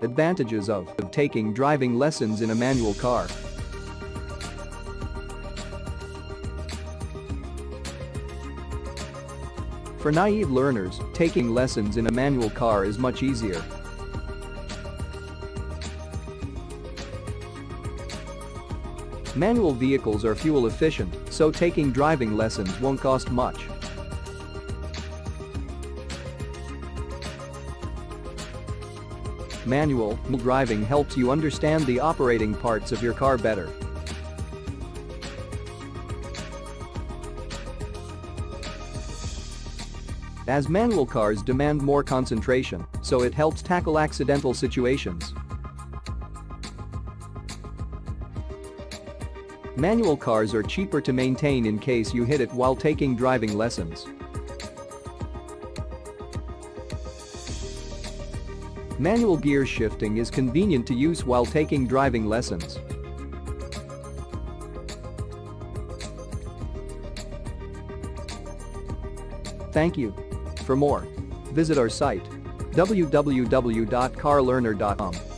Advantages of taking driving lessons in a manual car. For naive learners, taking lessons in a manual car is much easier. Manual vehicles are fuel efficient, so taking driving lessons won't cost much. Manual driving helps you understand the operating parts of your car better. As manual cars demand more concentration, so it helps tackle accidental situations. Manual cars are cheaper to maintain in case you hit it while taking driving lessons. Manual gear shifting is convenient to use while taking driving lessons. Thank you. For more, visit our site www.carlearner.com.